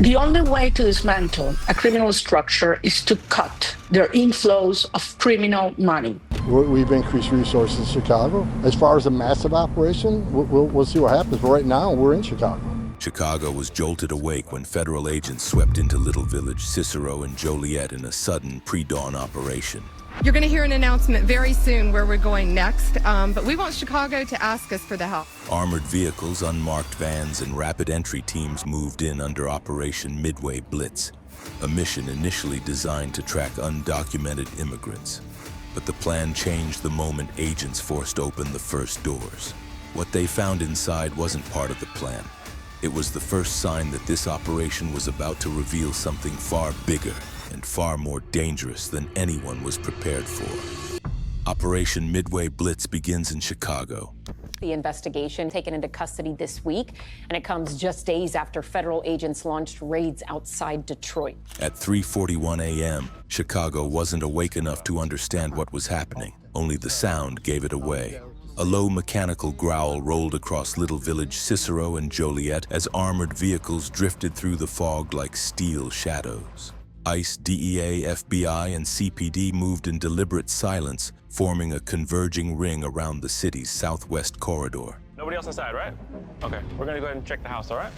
The only way to dismantle a criminal structure is to cut their inflows of criminal money. We've increased resources in Chicago. As far as a massive operation, we'll see what happens. But right now, we're in Chicago. Chicago was jolted awake when federal agents swept into Little Village, Cicero, and Joliet in a sudden pre-dawn operation. You're going to hear an announcement very soon where we're going next, but we want Chicago to ask us for the help. Armored vehicles, unmarked vans, and rapid entry teams moved in under Operation Midway Blitz, a mission initially designed to track undocumented immigrants. But the plan changed the moment agents forced open the first doors. What they found inside wasn't part of the plan. It was the first sign that this operation was about to reveal something far bigger and far more dangerous than anyone was prepared for. Operation Midway Blitz begins in Chicago. The investigation taken into custody this week, and it comes just days after federal agents launched raids outside Detroit. At 3:41 a.m., Chicago wasn't awake enough to understand what was happening. Only the sound gave it away. A low mechanical growl rolled across Little Village, Cicero, and Joliet as armored vehicles drifted through the fog like steel shadows. ICE, DEA, FBI, and CPD moved in deliberate silence, forming a converging ring around the city's southwest corridor. Nobody else inside, right? Okay, we're gonna go ahead and check the house, all right?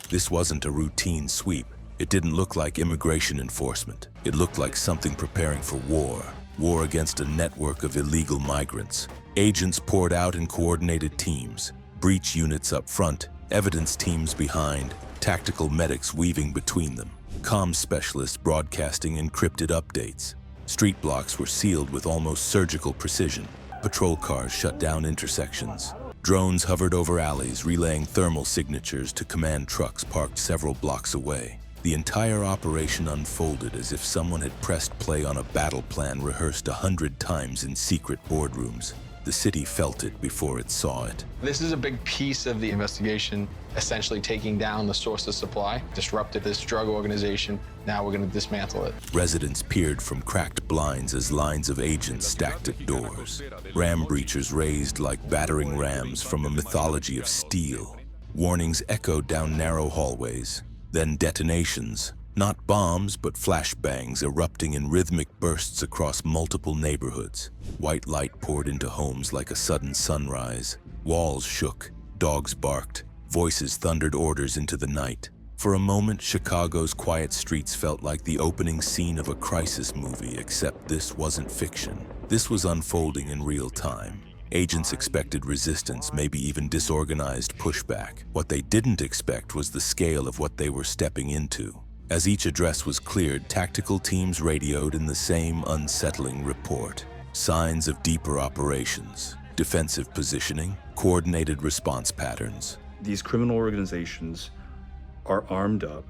This wasn't a routine sweep. It didn't look like immigration enforcement. It looked like something preparing for war. War against a network of illegal migrants. Agents poured out in coordinated teams, breach units up front, evidence teams behind, tactical medics weaving between them, comms specialists broadcasting encrypted updates. Street blocks were sealed with almost surgical precision. Patrol cars shut down intersections. Drones hovered over alleys, relaying thermal signatures to command trucks parked several blocks away. The entire operation unfolded as if someone had pressed play on a battle plan rehearsed 100 times in secret boardrooms. The city felt it before it saw it. This is a big piece of the investigation, essentially taking down the source of supply, disrupted this drug organization. Now we're going to dismantle it. Residents peered from cracked blinds as lines of agents stacked at doors. Ram breachers raised like battering rams from a mythology of steel. Warnings echoed down narrow hallways. Then detonations, not bombs, but flashbangs erupting in rhythmic bursts across multiple neighborhoods. White light poured into homes like a sudden sunrise. Walls shook, dogs barked, voices thundered orders into the night. For a moment, Chicago's quiet streets felt like the opening scene of a crisis movie, except this wasn't fiction. This was unfolding in real time. Agents expected resistance, maybe even disorganized pushback. What they didn't expect was the scale of what they were stepping into. As each address was cleared, tactical teams radioed in the same unsettling report. Signs of deeper operations, defensive positioning, coordinated response patterns. These criminal organizations are armed up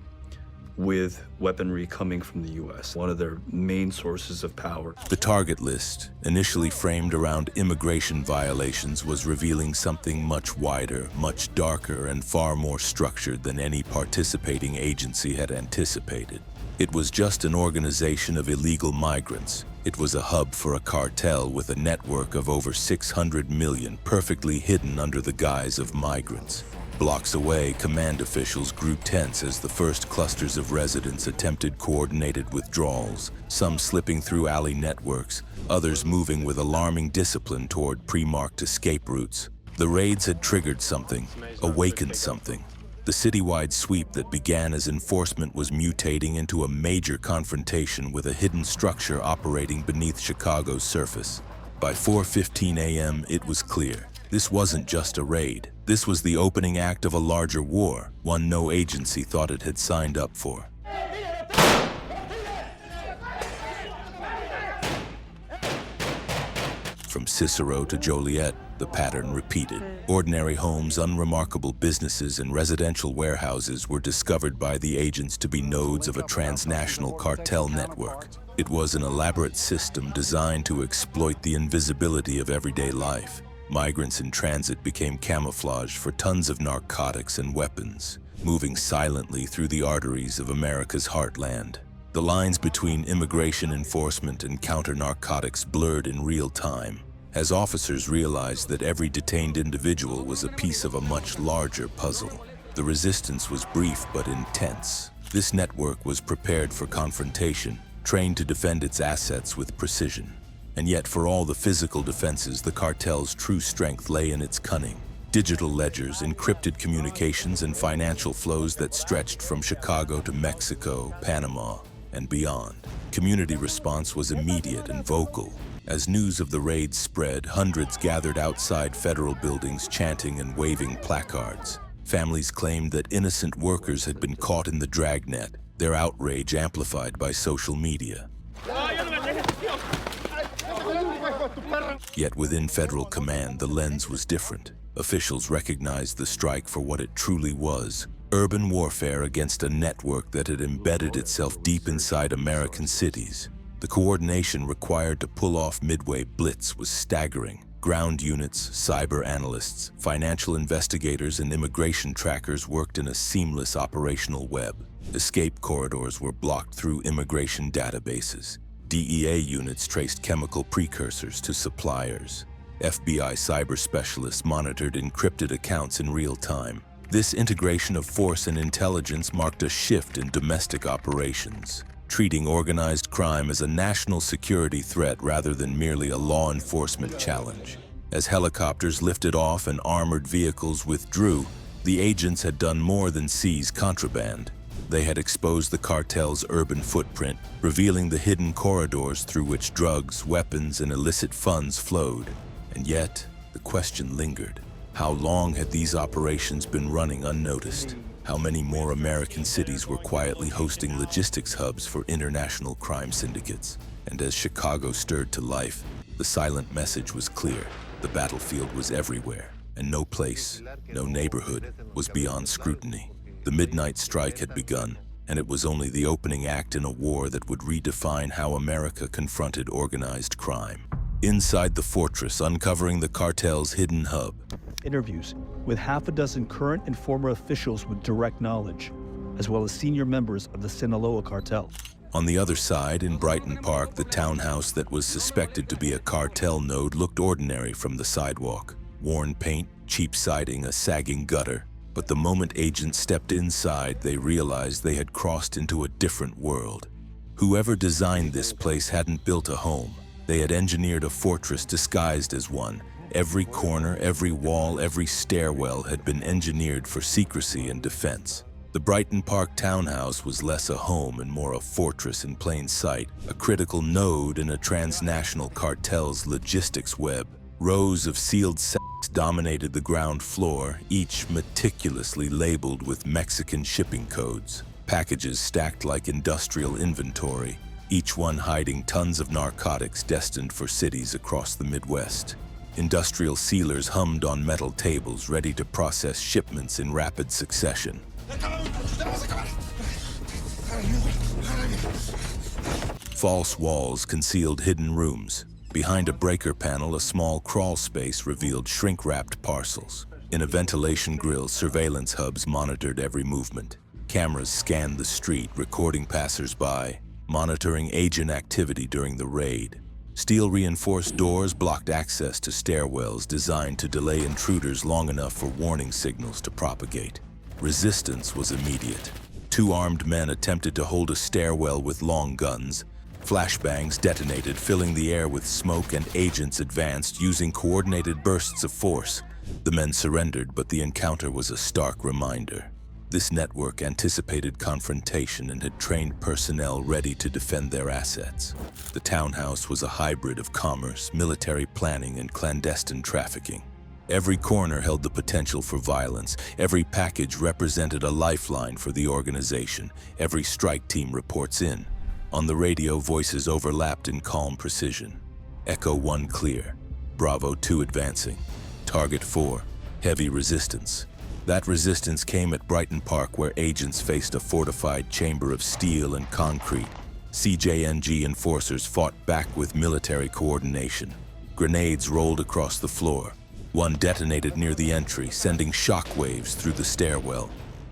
with weaponry coming from the U.S., one of their main sources of power. The target list, initially framed around immigration violations, was revealing something much wider, much darker, and far more structured than any participating agency had anticipated. It was just an organization of illegal migrants. It was a hub for a cartel with a network of over 600 million perfectly hidden under the guise of migrants. Blocks away, command officials grew tense as the first clusters of residents attempted coordinated withdrawals, some slipping through alley networks, others moving with alarming discipline toward pre-marked escape routes. The raids had triggered something, awakened something. The citywide sweep that began as enforcement was mutating into a major confrontation with a hidden structure operating beneath Chicago's surface. By 4:15 a.m., it was clear. This wasn't just a raid. This was the opening act of a larger war, one no agency thought it had signed up for. From Cicero to Joliet, the pattern repeated. Ordinary homes, unremarkable businesses, and residential warehouses were discovered by the agents to be nodes of a transnational cartel network. It was an elaborate system designed to exploit the invisibility of everyday life. Migrants in transit became camouflage for tons of narcotics and weapons, moving silently through the arteries of America's heartland. The lines between immigration enforcement and counter-narcotics blurred in real time, as officers realized that every detained individual was a piece of a much larger puzzle. The resistance was brief but intense. This network was prepared for confrontation, trained to defend its assets with precision. And yet, for all the physical defenses, the cartel's true strength lay in its cunning. Digital ledgers, encrypted communications, and financial flows that stretched from Chicago to Mexico, Panama, and beyond. Community response was immediate and vocal. As news of the raid spread, hundreds gathered outside federal buildings chanting and waving placards. Families claimed that innocent workers had been caught in the dragnet, their outrage amplified by social media. Yet within federal command, the lens was different. Officials recognized the strike for what it truly was: urban warfare against a network that had embedded itself deep inside American cities. The coordination required to pull off Midway Blitz was staggering. Ground units, cyber analysts, financial investigators, and immigration trackers worked in a seamless operational web. Escape corridors were blocked through immigration databases. DEA units traced chemical precursors to suppliers. FBI cyber specialists monitored encrypted accounts in real time. This integration of force and intelligence marked a shift in domestic operations, treating organized crime as a national security threat rather than merely a law enforcement challenge. As helicopters lifted off and armored vehicles withdrew, the agents had done more than seize contraband. They had exposed the cartel's urban footprint, revealing the hidden corridors through which drugs, weapons, and illicit funds flowed. And yet, the question lingered. How long had these operations been running unnoticed? How many more American cities were quietly hosting logistics hubs for international crime syndicates? And as Chicago stirred to life, the silent message was clear. The battlefield was everywhere, and no place, no neighborhood, was beyond scrutiny. The midnight strike had begun, and it was only the opening act in a war that would redefine how America confronted organized crime. Inside the fortress, uncovering the cartel's hidden hub. Interviews with half a dozen current and former officials with direct knowledge, as well as senior members of the Sinaloa cartel. On the other side, in Brighton Park, the townhouse that was suspected to be a cartel node looked ordinary from the sidewalk. Worn paint, cheap siding, a sagging gutter. But the moment agents stepped inside, they realized they had crossed into a different world. Whoever designed this place hadn't built a home. They had engineered a fortress disguised as one. Every corner, every wall, every stairwell had been engineered for secrecy and defense. The Brighton Park townhouse was less a home and more a fortress in plain sight, a critical node in a transnational cartel's logistics web. Rows of sealed sacks dominated the ground floor, each meticulously labeled with Mexican shipping codes. Packages stacked like industrial inventory, each one hiding tons of narcotics destined for cities across the Midwest. Industrial sealers hummed on metal tables, ready to process shipments in rapid succession. False walls concealed hidden rooms. Behind a breaker panel, a small crawl space revealed shrink-wrapped parcels. In a ventilation grill, surveillance hubs monitored every movement. Cameras scanned the street, recording passers-by, monitoring agent activity during the raid. Steel-reinforced doors blocked access to stairwells designed to delay intruders long enough for warning signals to propagate. Resistance was immediate. Two armed men attempted to hold a stairwell with long guns. Flashbangs detonated, filling the air with smoke, and agents advanced using coordinated bursts of force. The men surrendered, but the encounter was a stark reminder. This network anticipated confrontation and had trained personnel ready to defend their assets. The townhouse was a hybrid of commerce, military planning, and clandestine trafficking. Every corner held the potential for violence. Every package represented a lifeline for the organization. Every strike team reports in. On the radio, voices overlapped in calm precision. Echo 1 clear. Bravo 2 advancing. Target 4, heavy resistance. That resistance came at Brighton Park, where agents faced a fortified chamber of steel and concrete. CJNG enforcers fought back with military coordination. Grenades rolled across the floor. One detonated near the entry, sending shockwaves through the stairwell.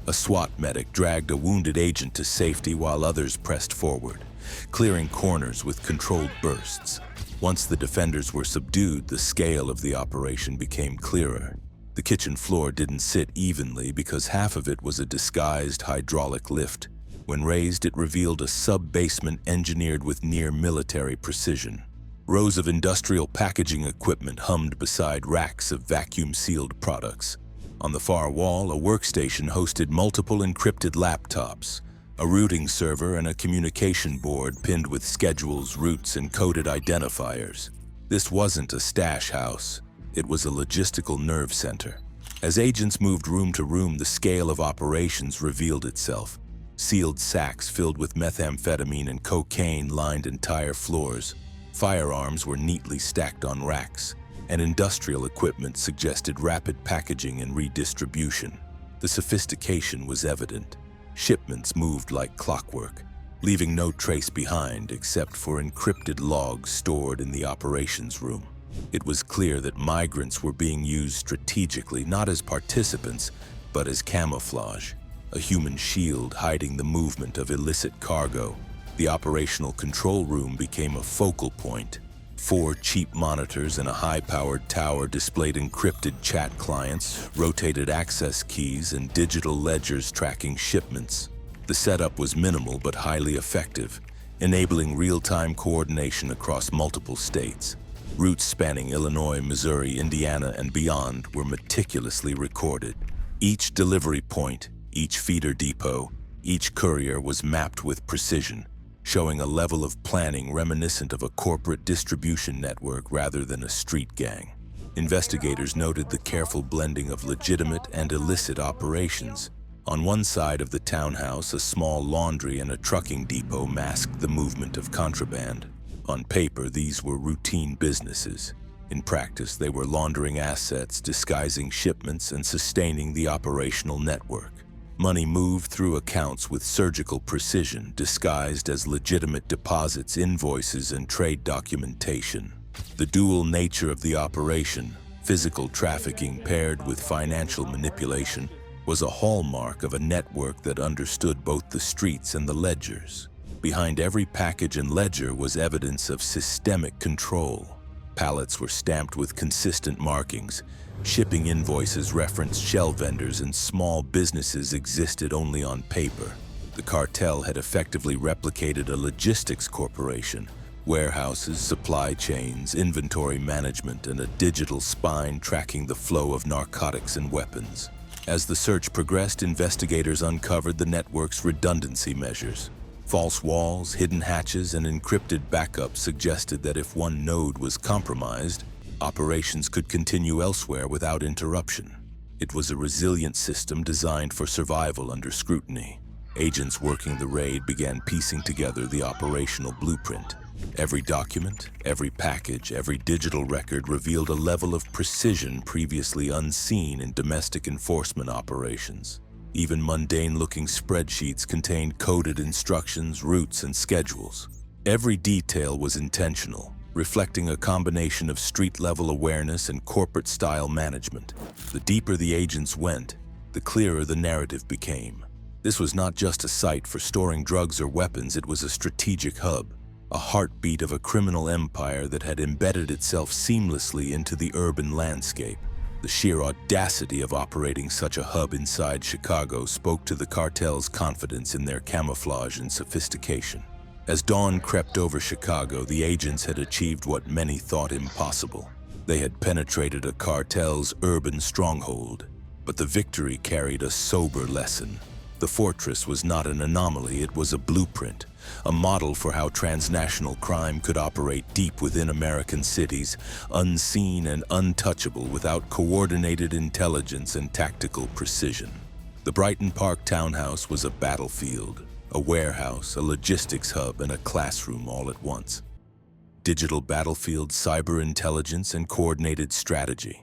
A SWAT medic dragged a wounded agent to safety while others pressed forward, clearing corners with controlled bursts. Once the defenders were subdued, the scale of the operation became clearer. The kitchen floor didn't sit evenly because half of it was a disguised hydraulic lift. When raised, it revealed a sub-basement engineered with near-military precision. Rows of industrial packaging equipment hummed beside racks of vacuum-sealed products. On the far wall, a workstation hosted multiple encrypted laptops, a routing server, and a communication board pinned with schedules, routes, and coded identifiers. This wasn't a stash house. It was a logistical nerve center. As agents moved room to room, the scale of operations revealed itself. Sealed sacks filled with methamphetamine and cocaine lined entire floors. Firearms were neatly stacked on racks, and industrial equipment suggested rapid packaging and redistribution. The sophistication was evident. Shipments moved like clockwork, leaving no trace behind except for encrypted logs stored in the operations room. It was clear that migrants were being used strategically, not as participants, but as camouflage, a human shield hiding the movement of illicit cargo. The operational control room became a focal point. 4 cheap monitors and a high-powered tower displayed encrypted chat clients, rotated access keys, and digital ledgers tracking shipments. The setup was minimal but highly effective, enabling real-time coordination across multiple states. Routes spanning Illinois, Missouri, Indiana, and beyond were meticulously recorded. Each delivery point, each feeder depot, each courier was mapped with precision, showing a level of planning reminiscent of a corporate distribution network rather than a street gang. Investigators noted the careful blending of legitimate and illicit operations. On one side of the townhouse, a small laundry and a trucking depot masked the movement of contraband. On paper, these were routine businesses. In practice, they were laundering assets, disguising shipments, and sustaining the operational network. Money moved through accounts with surgical precision, disguised as legitimate deposits, invoices, and trade documentation. The dual nature of the operation, physical trafficking paired with financial manipulation, was a hallmark of a network that understood both the streets and the ledgers. Behind every package and ledger was evidence of systemic control. Pallets were stamped with consistent markings. Shipping invoices referenced shell vendors, and small businesses existed only on paper. The cartel had effectively replicated a logistics corporation. Warehouses, supply chains, inventory management, and a digital spine tracking the flow of narcotics and weapons. As the search progressed, investigators uncovered the network's redundancy measures. False walls, hidden hatches, and encrypted backups suggested that if one node was compromised, operations could continue elsewhere without interruption. It was a resilient system designed for survival under scrutiny. Agents working the raid began piecing together the operational blueprint. Every document, every package, every digital record revealed a level of precision previously unseen in domestic enforcement operations. Even mundane-looking spreadsheets contained coded instructions, routes, and schedules. Every detail was intentional, reflecting a combination of street-level awareness and corporate-style management. The deeper the agents went, the clearer the narrative became. This was not just a site for storing drugs or weapons, it was a strategic hub, a heartbeat of a criminal empire that had embedded itself seamlessly into the urban landscape. The sheer audacity of operating such a hub inside Chicago spoke to the cartel's confidence in their camouflage and sophistication. As dawn crept over Chicago, the agents had achieved what many thought impossible. They had penetrated a cartel's urban stronghold, but the victory carried a sober lesson. The fortress was not an anomaly, it was a blueprint, a model for how transnational crime could operate deep within American cities, unseen and untouchable without coordinated intelligence and tactical precision. The Brighton Park townhouse was a battlefield, a warehouse, a logistics hub, and a classroom all at once. Digital battlefield, cyber intelligence, and coordinated strategy.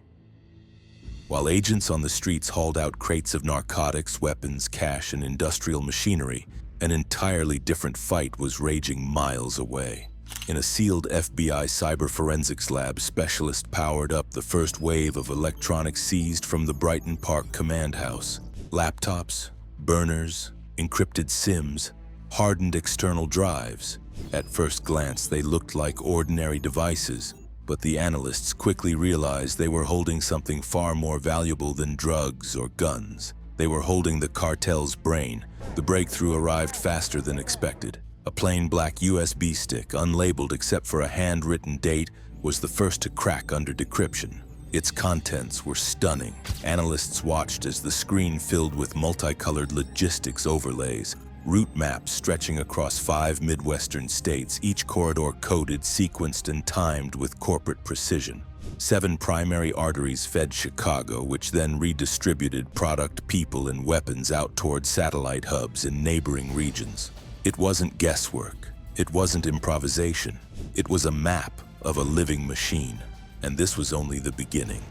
While agents on the streets hauled out crates of narcotics, weapons, cash, and industrial machinery, an entirely different fight was raging miles away. In a sealed FBI cyber forensics lab, specialists powered up the first wave of electronics seized from the Brighton Park command house. Laptops, burners, encrypted SIMs, hardened external drives. At first glance, they looked like ordinary devices, But the analysts quickly realized they were holding something far more valuable than drugs or guns. They were holding the cartel's brain. The breakthrough arrived faster than expected. A plain black USB stick, unlabeled except for a handwritten date, was the first to crack under decryption. Its contents were stunning. Analysts watched as the screen filled with multicolored logistics overlays, route maps stretching across 5 Midwestern states, each corridor coded, sequenced, and timed with corporate precision. 7 primary arteries fed Chicago, which then redistributed product, people, and weapons out toward satellite hubs in neighboring regions. It wasn't guesswork. It wasn't improvisation. It was a map of a living machine. And this was only the beginning.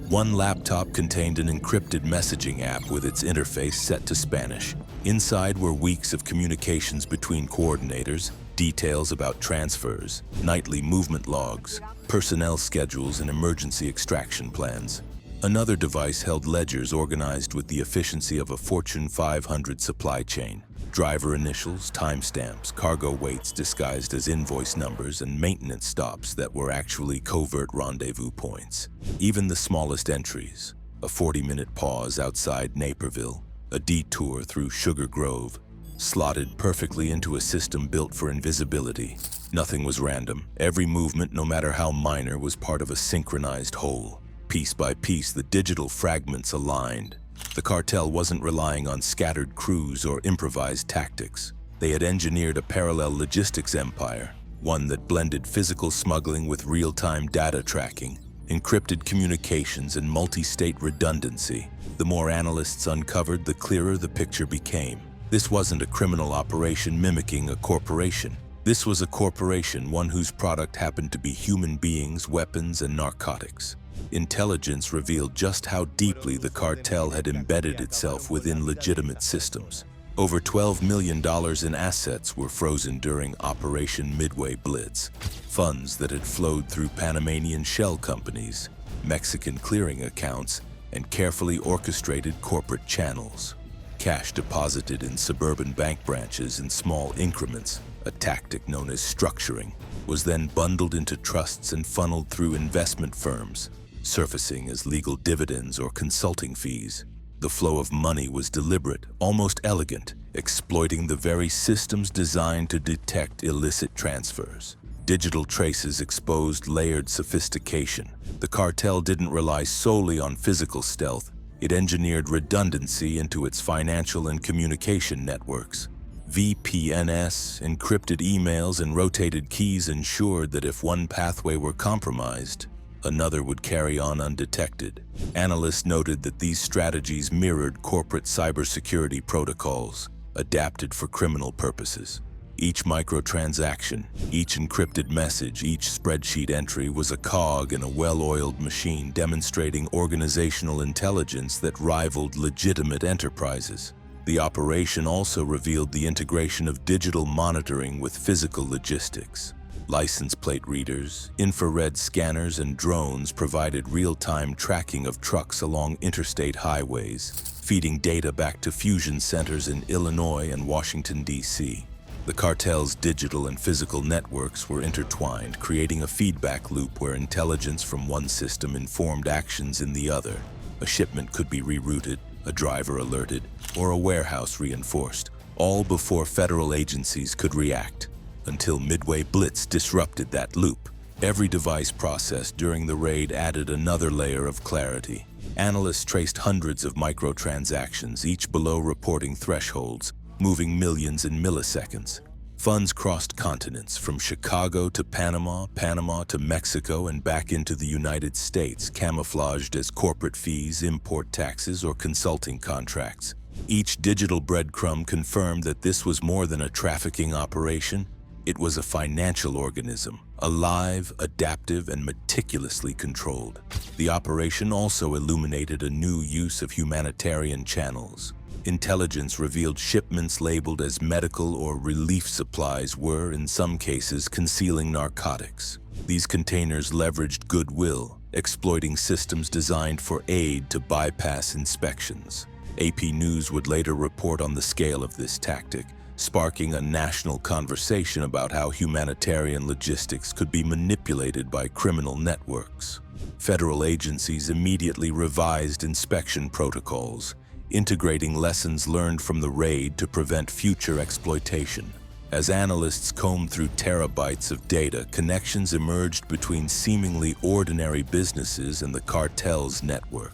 One laptop contained an encrypted messaging app with its interface set to Spanish. Inside were weeks of communications between coordinators, details about transfers, nightly movement logs, personnel schedules, and emergency extraction plans. Another device held ledgers organized with the efficiency of a Fortune 500 supply chain. Driver initials, timestamps, cargo weights disguised as invoice numbers, and maintenance stops that were actually covert rendezvous points. Even the smallest entries, a 40-minute pause outside Naperville, a detour through Sugar Grove, slotted perfectly into a system built for invisibility. Nothing was random. Every movement, no matter how minor, was part of a synchronized whole. Piece by piece, the digital fragments aligned. The cartel wasn't relying on scattered crews or improvised tactics. They had engineered a parallel logistics empire, one that blended physical smuggling with real-time data tracking, encrypted communications, and multi-state redundancy. The more analysts uncovered, the clearer the picture became. This wasn't a criminal operation mimicking a corporation. This was a corporation, one whose product happened to be human beings, weapons, and narcotics. Intelligence revealed just how deeply the cartel had embedded itself within legitimate systems. Over $12 million in assets were frozen during Operation Midway Blitz, funds that had flowed through Panamanian shell companies, Mexican clearing accounts, and carefully orchestrated corporate channels. Cash deposited in suburban bank branches in small increments, a tactic known as structuring, was then bundled into trusts and funneled through investment firms, surfacing as legal dividends or consulting fees. The flow of money was deliberate, almost elegant, exploiting the very systems designed to detect illicit transfers. Digital traces exposed layered sophistication. The cartel didn't rely solely on physical stealth. It engineered redundancy into its financial and communication networks. VPNs, encrypted emails, and rotated keys ensured that if one pathway were compromised, another would carry on undetected. Analysts noted that these strategies mirrored corporate cybersecurity protocols, adapted for criminal purposes. Each microtransaction, each encrypted message, each spreadsheet entry was a cog in a well-oiled machine demonstrating organizational intelligence that rivaled legitimate enterprises. The operation also revealed the integration of digital monitoring with physical logistics. License plate readers, infrared scanners, and drones provided real-time tracking of trucks along interstate highways, feeding data back to fusion centers in Illinois and Washington, D.C. The cartel's digital and physical networks were intertwined, creating a feedback loop where intelligence from one system informed actions in the other. A shipment could be rerouted, a driver alerted, or a warehouse reinforced, all before federal agencies could react. Until Midway Blitz disrupted that loop. Every device processed during the raid added another layer of clarity. Analysts traced hundreds of microtransactions, each below reporting thresholds, moving millions in milliseconds. Funds crossed continents, from Chicago to Panama, Panama to Mexico, and back into the United States, camouflaged as corporate fees, import taxes, or consulting contracts. Each digital breadcrumb confirmed that this was more than a trafficking operation. It was a financial organism, alive, adaptive, and meticulously controlled. The operation also illuminated a new use of humanitarian channels. Intelligence revealed shipments labeled as medical or relief supplies were, in some cases, concealing narcotics. These containers leveraged goodwill, exploiting systems designed for aid to bypass inspections. AP News would later report on the scale of this tactic, sparking a national conversation about how humanitarian logistics could be manipulated by criminal networks. Federal agencies immediately revised inspection protocols, integrating lessons learned from the raid to prevent future exploitation. As analysts combed through terabytes of data, connections emerged between seemingly ordinary businesses and the cartel's network.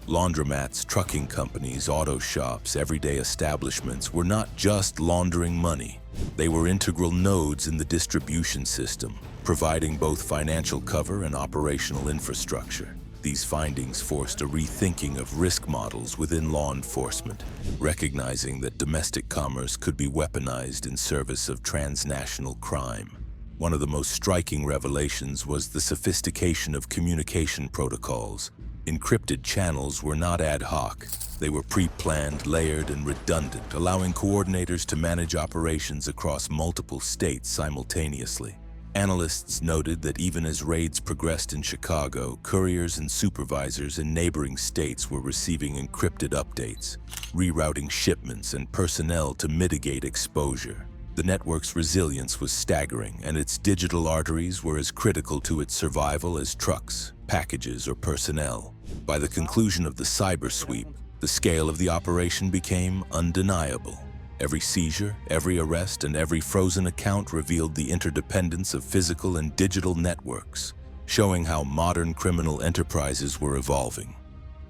Laundromats, trucking companies, auto shops, everyday establishments were not just laundering money. They were integral nodes in the distribution system, providing both financial cover and operational infrastructure. These findings forced a rethinking of risk models within law enforcement, recognizing that domestic commerce could be weaponized in service of transnational crime. One of the most striking revelations was the sophistication of communication protocols. Encrypted channels were not ad hoc. They were pre-planned, layered, and redundant, allowing coordinators to manage operations across multiple states simultaneously. Analysts noted that even as raids progressed in Chicago, couriers and supervisors in neighboring states were receiving encrypted updates, rerouting shipments and personnel to mitigate exposure. The network's resilience was staggering, and its digital arteries were as critical to its survival as trucks, packages, or personnel. By the conclusion of the cyber sweep, the scale of the operation became undeniable. Every seizure, every arrest, and every frozen account revealed the interdependence of physical and digital networks, showing how modern criminal enterprises were evolving.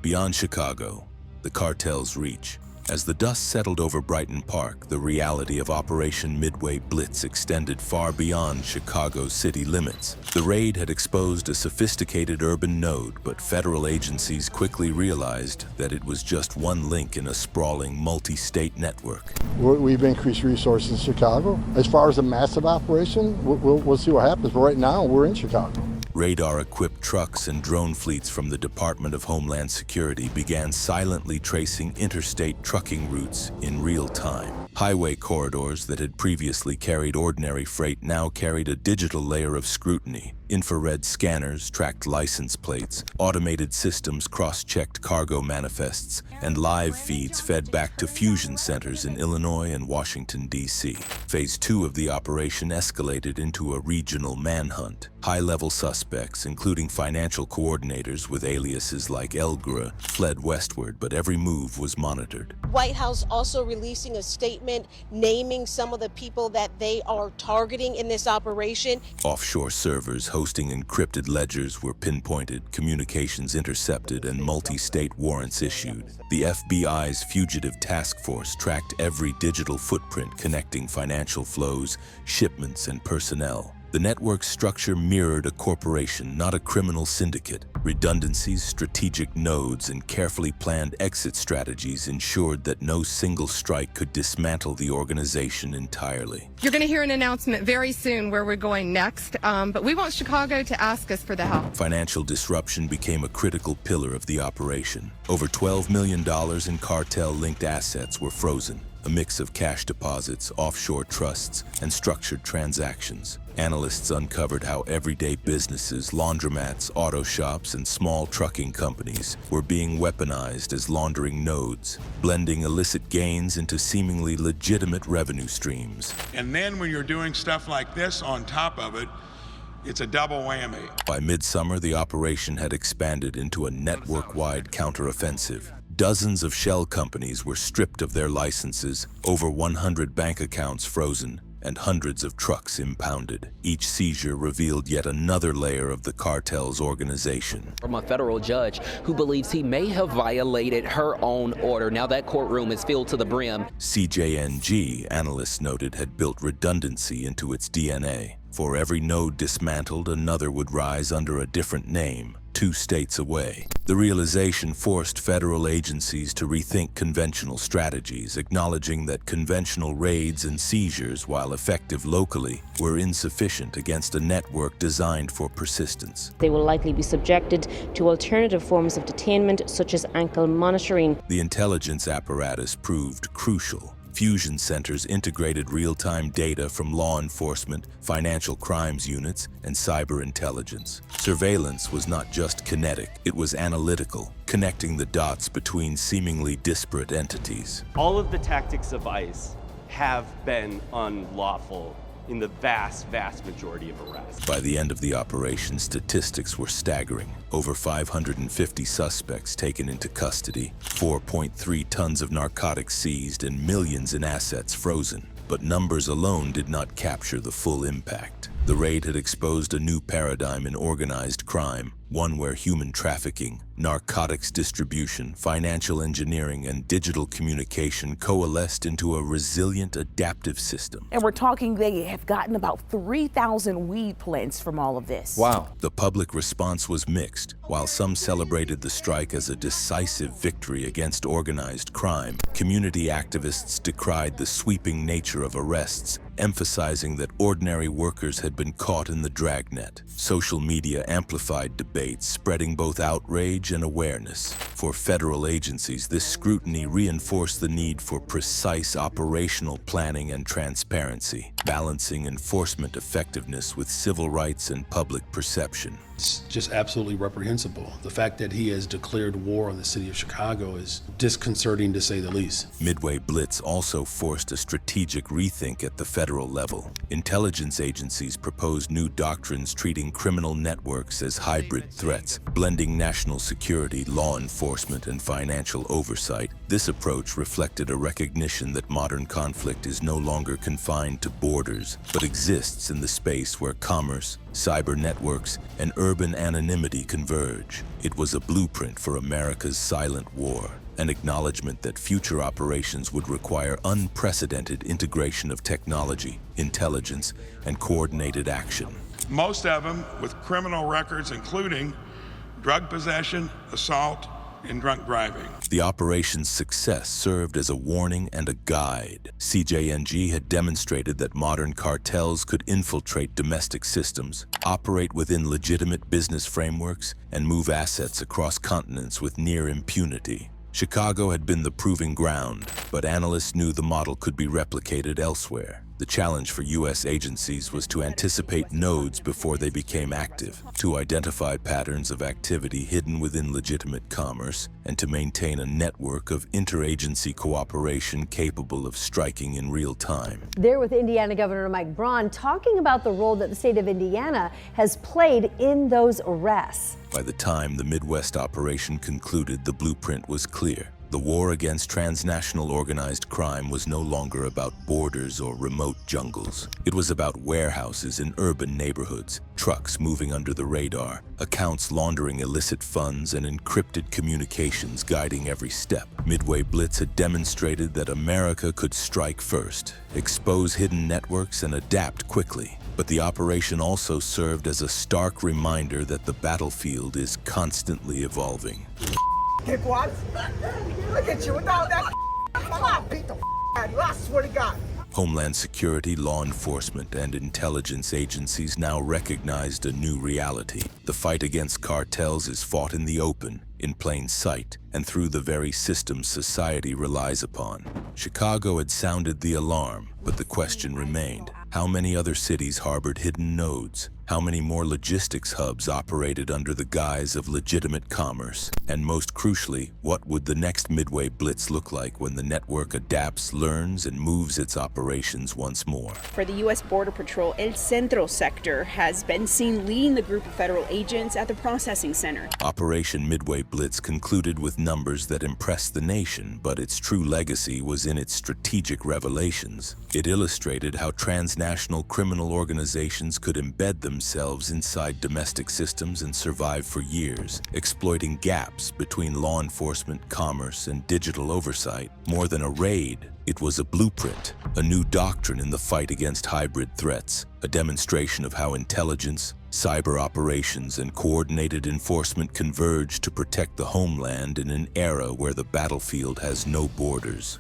Beyond Chicago, the cartel's reach. As the dust settled over Brighton Park, the reality of Operation Midway Blitz extended far beyond Chicago's city limits. The raid had exposed a sophisticated urban node, but federal agencies quickly realized that it was just one link in a sprawling multi-state network. We've increased resources in Chicago. As far as a massive operation, we'll see what happens. But right now, we're in Chicago. Radar-equipped trucks and drone fleets from the Department of Homeland Security began silently tracing interstate trucking routes in real time. Highway corridors that had previously carried ordinary freight now carried a digital layer of scrutiny. Infrared scanners tracked license plates, automated systems cross-checked cargo manifests, and live feeds fed back to fusion centers in Illinois and Washington, D.C. Phase 2 of the operation escalated into a regional manhunt. High-level suspects, including financial coordinators with aliases like Elgra, fled westward, but every move was monitored. White House also releasing a statement naming some of the people that they are targeting in this operation. Offshore servers hosting encrypted ledgers were pinpointed, communications intercepted, and multi-state warrants issued. The FBI's fugitive task force tracked every digital footprint connecting financial flows, shipments, and personnel. The network's structure mirrored a corporation, not a criminal syndicate. Redundancies, strategic nodes, and carefully planned exit strategies ensured that no single strike could dismantle the organization entirely. You're going to hear an announcement very soon where we're going next, but we want Chicago to ask us for the help. Financial disruption became a critical pillar of the operation. Over $12 million in cartel-linked assets were frozen, a mix of cash deposits, offshore trusts, and structured transactions. Analysts uncovered how everyday businesses, laundromats, auto shops, and small trucking companies were being weaponized as laundering nodes, blending illicit gains into seemingly legitimate revenue streams. And then when you're doing stuff like this on top of it, it's a double whammy. By midsummer, the operation had expanded into a network-wide counteroffensive. Dozens of shell companies were stripped of their licenses, over 100 bank accounts frozen, and hundreds of trucks impounded. Each seizure revealed yet another layer of the cartel's organization. From a federal judge who believes he may have violated her own order. Now that courtroom is filled to the brim. CJNG, analysts noted, had built redundancy into its DNA. For every node dismantled, another would rise under a different name, 2 states away. The realization forced federal agencies to rethink conventional strategies, acknowledging that conventional raids and seizures, while effective locally, were insufficient against a network designed for persistence. They will likely be subjected to alternative forms of detainment, such as ankle monitoring. The intelligence apparatus proved crucial. Fusion centers integrated real-time data from law enforcement, financial crimes units, and cyber intelligence. Surveillance was not just kinetic, it was analytical, connecting the dots between seemingly disparate entities. All of the tactics of ICE have been unlawful in the vast majority of arrests. By the end of the operation, statistics were staggering. Over 550 suspects taken into custody, 4.3 tons of narcotics seized, and millions in assets frozen. But numbers alone did not capture the full impact. The raid had exposed a new paradigm in organized crime, one where human trafficking, narcotics distribution, financial engineering, and digital communication coalesced into a resilient, adaptive system. And we're talking they have gotten about 3,000 weed plants from all of this. Wow. The public response was mixed. While some celebrated the strike as a decisive victory against organized crime, community activists decried the sweeping nature of arrests, emphasizing that ordinary workers had been caught in the dragnet. Social media amplified debates, spreading both outrage and awareness. For federal agencies, this scrutiny reinforced the need for precise operational planning and transparency, balancing enforcement effectiveness with civil rights and public perception. It's just absolutely reprehensible. The fact that he has declared war on the city of Chicago is disconcerting, to say the least. Midway Blitz also forced a strategic rethink at the federal level. Intelligence agencies proposed new doctrines treating criminal networks as hybrid threats, blending national security, law enforcement, and financial oversight. This approach reflected a recognition that modern conflict is no longer confined to borders, but exists in the space where commerce, cyber networks, and urban anonymity converge. It was a blueprint for America's silent war, an acknowledgement that future operations would require unprecedented integration of technology, intelligence, and coordinated action. Most of them with criminal records including drug possession, assault, and drunk driving. The operation's success served as a warning and a guide. CJNG had demonstrated that modern cartels could infiltrate domestic systems, operate within legitimate business frameworks, and move assets across continents with near impunity. Chicago had been the proving ground, but analysts knew the model could be replicated elsewhere. The challenge for U.S. agencies was to anticipate nodes before they became active, to identify patterns of activity hidden within legitimate commerce, and to maintain a network of interagency cooperation capable of striking in real time. There with Indiana Governor Mike Braun talking about the role that the state of Indiana has played in those arrests. By the time the Midwest operation concluded, the blueprint was clear. The war against transnational organized crime was no longer about borders or remote jungles. It was about warehouses in urban neighborhoods, trucks moving under the radar, accounts laundering illicit funds, and encrypted communications guiding every step. Midway Blitz had demonstrated that America could strike first, expose hidden networks, and adapt quickly. But the operation also served as a stark reminder that the battlefield is constantly evolving. Dickwads. Look at you with all that. I'll beat the out of you, I swear to God. Homeland Security, law enforcement, and intelligence agencies now recognized a new reality. The fight against cartels is fought in the open, in plain sight, and through the very systems society relies upon. Chicago had sounded the alarm, but the question remained: how many other cities harbored hidden nodes? How many more logistics hubs operated under the guise of legitimate commerce? And most crucially, what would the next Midway Blitz look like when the network adapts, learns, and moves its operations once more? For the U.S. Border Patrol, El Centro sector has been seen leading the group of federal agents at the processing center. Operation Midway Blitz concluded with numbers that impressed the nation, but its true legacy was in its strategic revelations. It illustrated how transnational criminal organizations could embed themselves inside domestic systems and survive for years, exploiting gaps between law enforcement, commerce, and digital oversight. More than a raid, it was a blueprint, a new doctrine in the fight against hybrid threats, a demonstration of how intelligence, cyber operations, and coordinated enforcement converge to protect the homeland in an era where the battlefield has no borders.